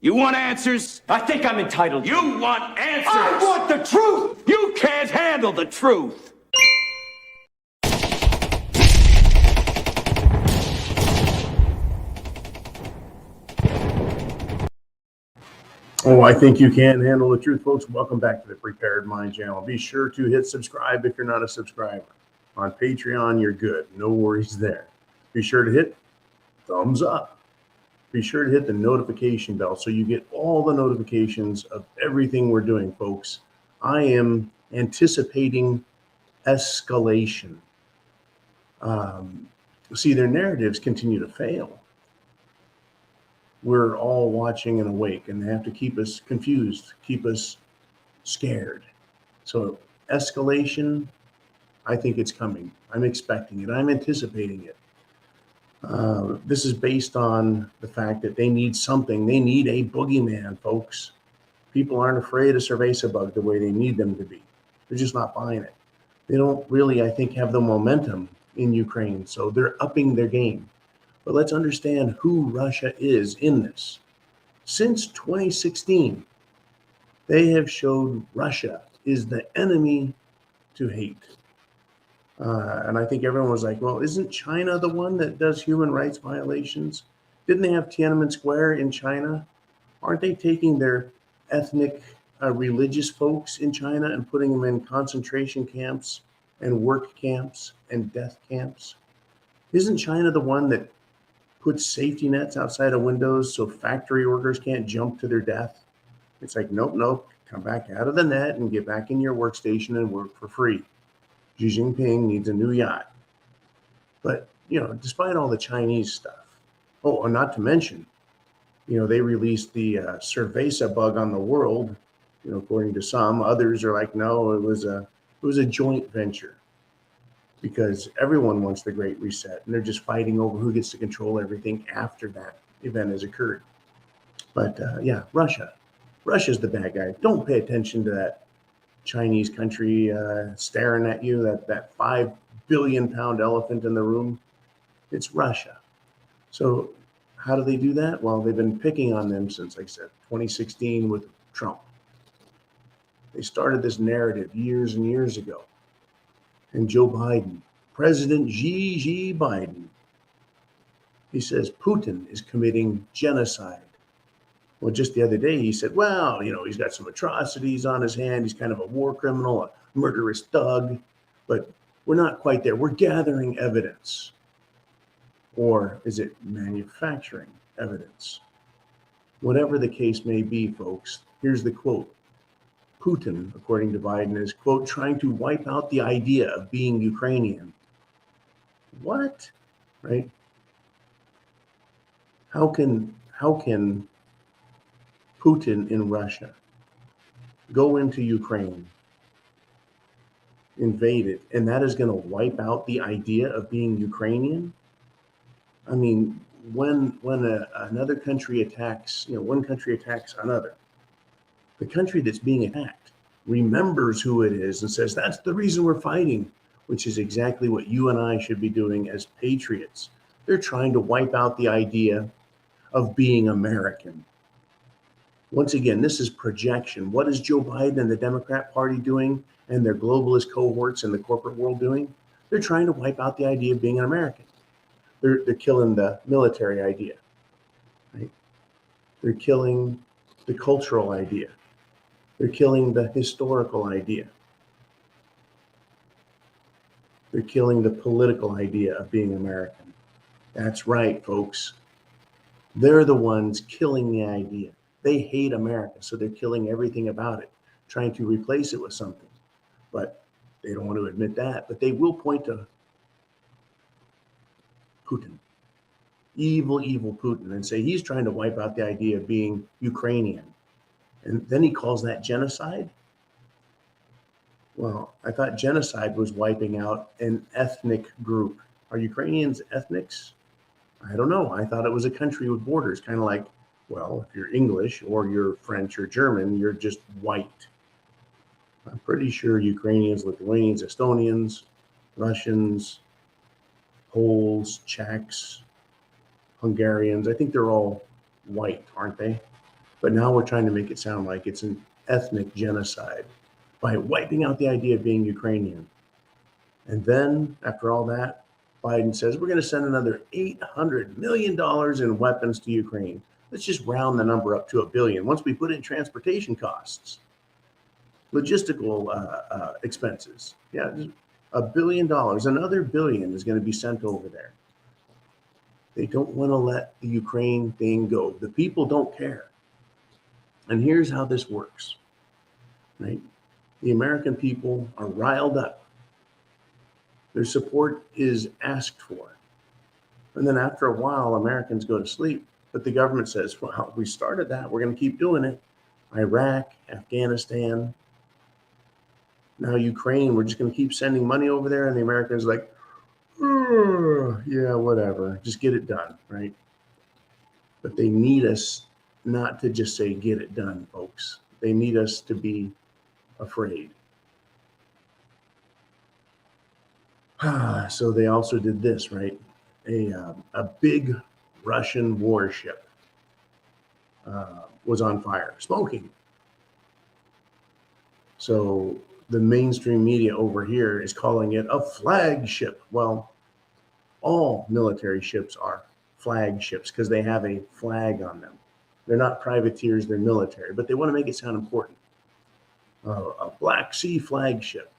You want answers? I think I'm entitled to. You want answers? I want the truth! You can't handle the truth! Oh, I think you can handle the truth, folks. Welcome back to the Prepared Mind channel. Be sure to hit subscribe if you're not a subscriber. On Patreon, you're good. No worries there. Be sure to hit thumbs up. Be sure to hit the notification bell so you get all the notifications of everything we're doing, folks. I am anticipating escalation. See, their narratives continue to fail. We're all watching and awake, and they have to keep us confused, keep us scared. So escalation, I think it's coming. I'm expecting it. I'm anticipating it. This is based on the fact that they need something. They need a boogeyman, folks. People aren't afraid of cerveza bug the way they need them to be. They're just not buying it. They don't really, I think, have the momentum in Ukraine, so they're upping their game. But let's understand who Russia is in this. Since 2016, they have showed Russia is the enemy to hate. And I think everyone was like, well, isn't China the one that does human rights violations? Didn't they have Tiananmen Square in China? Aren't they taking their ethnic religious folks in China and putting them in concentration camps and work camps and death camps? Isn't China the one that puts safety nets outside of windows so factory workers can't jump to their death? It's like, nope, come back out of the net and get back in your workstation and work for free. Xi Jinping needs a new yacht. But, despite all the Chinese stuff, and not to mention, they released the cerveza bug on the world, according to some. Others are like, no, it was a joint venture, because everyone wants the Great Reset, and they're just fighting over who gets to control everything after that event has occurred. But Russia's the bad guy. Don't pay attention to that Chinese country staring at you, that 5 billion pound elephant in the room. It's Russia. So how do they do that? Well, they've been picking on them since, like I said, 2016 with Trump. They started this narrative years and years ago. And Joe Biden, President Xi Biden, he says Putin is committing genocide. Well, just the other day, he said, well, he's got some atrocities on his hand. He's kind of a war criminal, a murderous thug, but we're not quite there. We're gathering evidence. Or is it manufacturing evidence? Whatever the case may be, folks, here's the quote. Putin, according to Biden, is, quote, trying to wipe out the idea of being Ukrainian. What? Right? How can Putin in Russia go into Ukraine, invade it, and that is going to wipe out the idea of being Ukrainian? I mean, when another country attacks, one country attacks another, the country that's being attacked remembers who it is and says, that's the reason we're fighting, which is exactly what you and I should be doing as patriots. They're trying to wipe out the idea of being American. Once again, this is projection. What is Joe Biden and the Democrat Party doing and their globalist cohorts in the corporate world doing? They're trying to wipe out the idea of being an American. They're killing the military idea, right? They're killing the cultural idea. They're killing the historical idea. They're killing the political idea of being American. That's right, folks. They're the ones killing the idea. They hate America, so they're killing everything about it, trying to replace it with something. But they don't want to admit that. But they will point to Putin, evil Putin, and say he's trying to wipe out the idea of being Ukrainian. And then he calls that genocide. Well, I thought genocide was wiping out an ethnic group. Are Ukrainians ethnics? I don't know. I thought it was a country with borders, kind of like, well, if you're English or you're French or German, you're just white. I'm pretty sure Ukrainians, Lithuanians, Estonians, Russians, Poles, Czechs, Hungarians, I think they're all white, aren't they? But now we're trying to make it sound like it's an ethnic genocide by wiping out the idea of being Ukrainian. And then after all that, Biden says we're going to send another $800 million in weapons to Ukraine. Let's just round the number up to $1 billion. Once we put in transportation costs, logistical expenses, yeah, $1 billion. Another billion is going to be sent over there. They don't want to let the Ukraine thing go. The people don't care. And here's how this works, right? The American people are riled up. Their support is asked for. And then after a while, Americans go to sleep. But the government says, well, we started that. We're going to keep doing it. Iraq, Afghanistan, now Ukraine, we're just going to keep sending money over there. And the Americans are like, oh, yeah, whatever. Just get it done, right? But they need us not to just say, get it done, folks. They need us to be afraid. So they also did this, right? A big Russian warship was on fire, smoking. So the mainstream media over here is calling it a flagship. Well, all military ships are flagships because they have a flag on them. They're not privateers, they're military, but they want to make it sound important. A Black Sea flagship,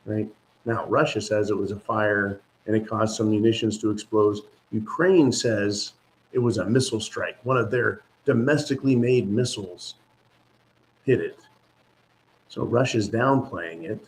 right? Now, Russia says it was a fire and it caused some munitions to explode. Ukraine says it was a missile strike. One of their domestically made missiles hit it. So Russia's downplaying it.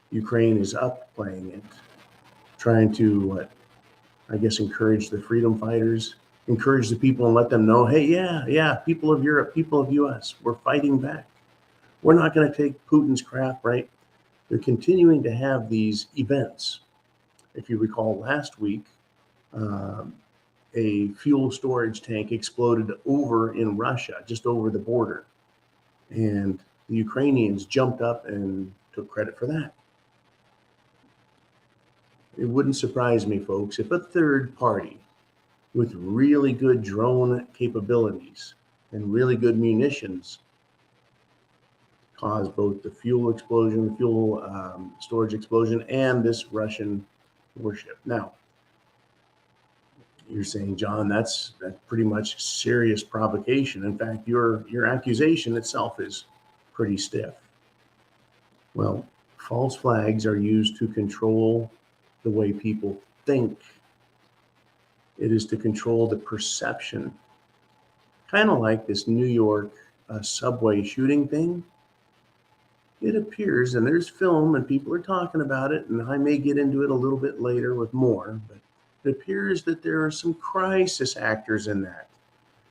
Ukraine is upplaying it, trying to, I guess, encourage the freedom fighters, encourage the people and let them know, hey, yeah, people of Europe, people of US, we're fighting back. We're not going to take Putin's crap, right? They're continuing to have these events. If you recall last week, a fuel storage tank exploded over in Russia, just over the border. And the Ukrainians jumped up and took credit for that. It wouldn't surprise me, folks, if a third party with really good drone capabilities and really good munitions caused both the fuel explosion, the fuel storage explosion, and this Russian warship. Now, you're saying, John, that's pretty much serious provocation. In fact, your accusation itself is pretty stiff. Well, false flags are used to control the way people think. It is to control the perception. Kind of like this New York subway shooting thing. It appears, and there's film and people are talking about it, and I may get into it a little bit later with more, but it appears that there are some crisis actors in that.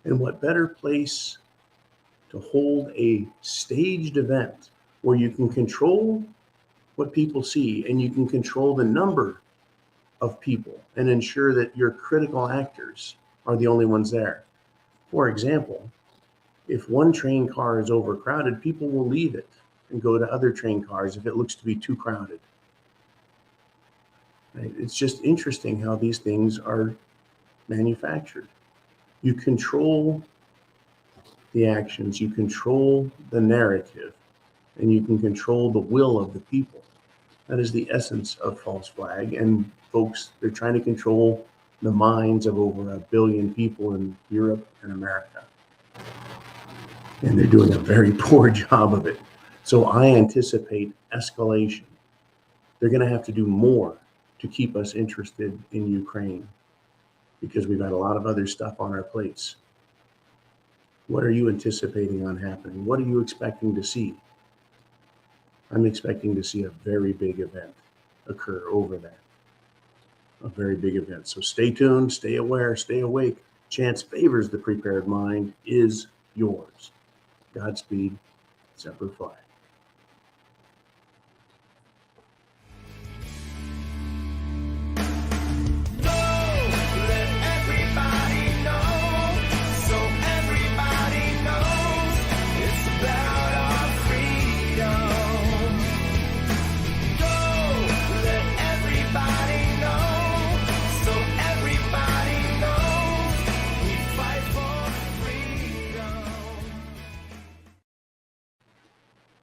And what better place to hold a staged event where you can control what people see and you can control the number of people and ensure that your critical actors are the only ones there. For example, if one train car is overcrowded, people will leave it and go to other train cars if it looks to be too crowded. Right? It's just interesting how these things are manufactured. You control the actions, you control the narrative, and you can control the will of the people. That is the essence of false flag. And folks, they're trying to control the minds of over 1 billion people in Europe and America. And they're doing a very poor job of it. So I anticipate escalation. They're going to have to do more to keep us interested in Ukraine because we've got a lot of other stuff on our plates. What are you anticipating on happening? What are you expecting to see? I'm expecting to see a very big event occur over that. A very big event. So stay tuned, stay aware, stay awake. Chance favors the prepared mind is yours. Godspeed. Semper Fi.